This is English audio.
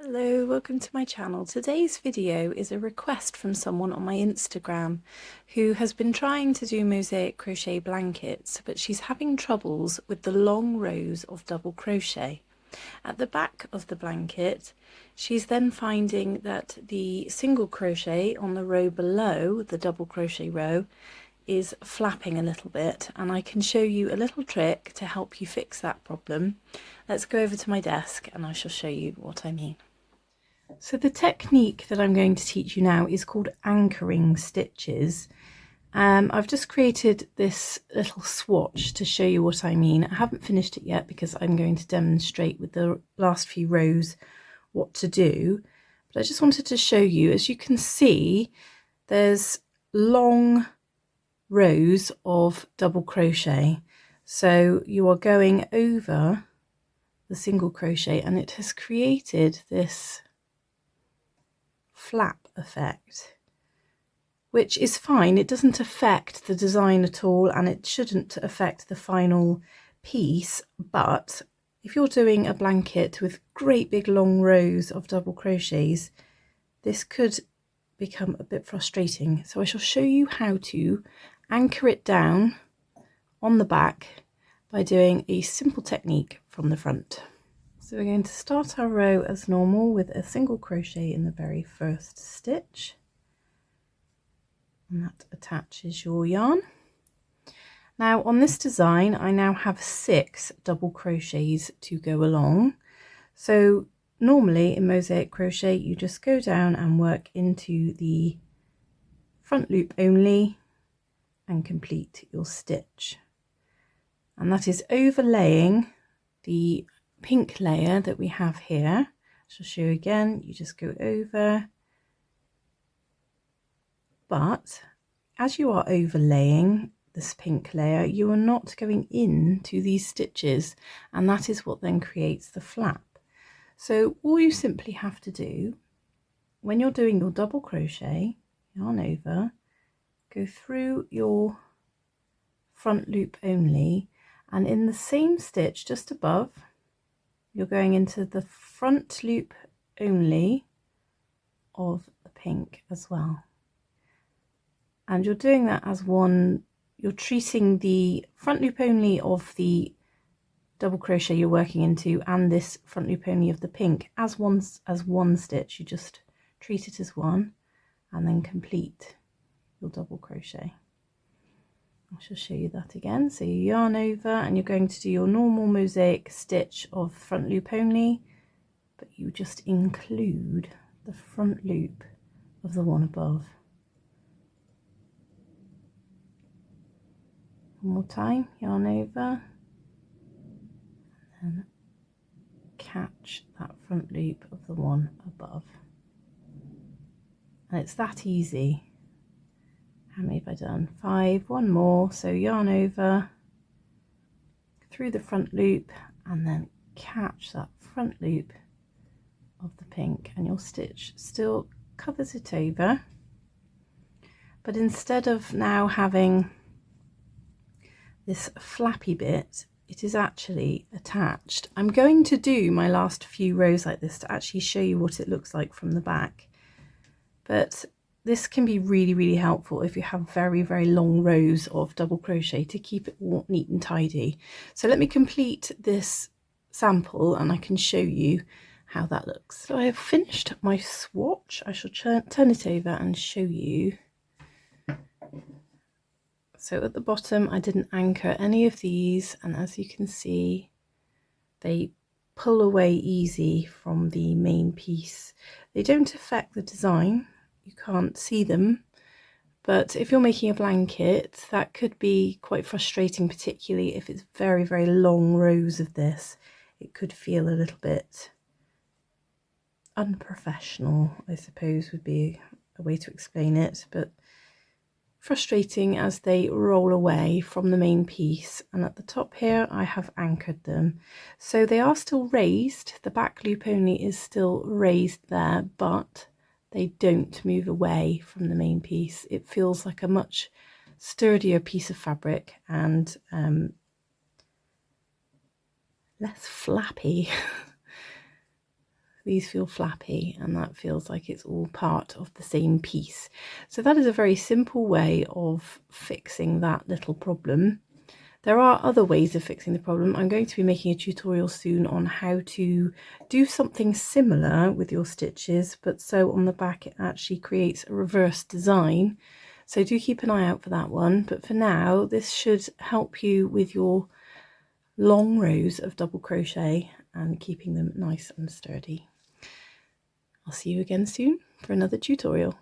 Hello, welcome to my channel. Today's video is a request from someone on my Instagram who has been trying to do mosaic crochet blankets, but she's having troubles with the long rows of double crochet. At the back of the blanket, she's then finding that the single crochet on the row below the double crochet row is flapping a little bit, and I can show you a little trick to help you fix that problem. Let's go over to my desk and I shall show you what I mean. So the technique that I'm going to teach you now is called anchoring stitches. I've just created this little swatch to show you what I mean. I haven't finished it yet because I'm going to demonstrate with the last few rows what to do. But I just wanted to show you, as you can see, there's long rows of double crochet. So you are going over the single crochet and it has created this flap effect, which is fine. It doesn't affect the design at all and it shouldn't affect the final piece, but if you're doing a blanket with great big long rows of double crochets, this could become a bit frustrating. So I shall show you how to anchor it down on the back by doing a simple technique from the front. So we're going to start our row as normal with a single crochet in the very first stitch, and that attaches your yarn. Now on this design I now have 6 double crochets to go along. So normally in mosaic crochet you just go down and work into the front loop only and complete your stitch, and that is overlaying the pink layer that we have here. I'll show you again. You just go over, but as you are overlaying this pink layer, you are not going into these stitches, and that is what then creates the flap. So all you simply have to do when you're doing your double crochet, yarn over, go through your front loop only, and in the same stitch just above you're going into the front loop only of the pink as well, and you're doing that as one. You're treating the front loop only of the double crochet you're working into and this front loop only of the pink as one stitch. You just treat it as one and then complete your double crochet. I shall show you that again. So you yarn over and you're going to do your normal mosaic stitch of front loop only, but you just include the front loop of the one above. One more time, yarn over and then catch that front loop of the one above. And it's that easy. How many have I done? 5, one more. So yarn over through the front loop and then catch that front loop of the pink, and your stitch still covers it over, but instead of now having this flappy bit, it is actually attached. I'm going to do my last few rows like this to actually show you what it looks like from the back, but this can be really helpful if you have very long rows of double crochet to keep it all neat and tidy. So let me complete this sample and I can show you how that looks. So I have finished my swatch. I shall turn it over and show you. So at the bottom I didn't anchor any of these, and as you can see they pull away easy from the main piece. They don't affect the design. You can't see them, but if you're making a blanket that could be quite frustrating, particularly if it's very long rows of this. It could feel a little bit unprofessional, I suppose would be a way to explain it, but frustrating as they roll away from the main piece. And at the top here I have anchored them, so they are still raised. The back loop only is still raised there, but they don't move away from the main piece. It feels like a much sturdier piece of fabric and less flappy. these feel flappy, and that feels like it's all part of the same piece. So that is a very simple way of fixing that little problem. There are other ways of fixing the problem. I'm going to be making a tutorial soon on how to do something similar with your stitches, but so on the back it actually creates a reverse design. So do keep an eye out for that one. But for now, this should help you with your long rows of double crochet and keeping them nice and sturdy. I'll see you again soon for another tutorial.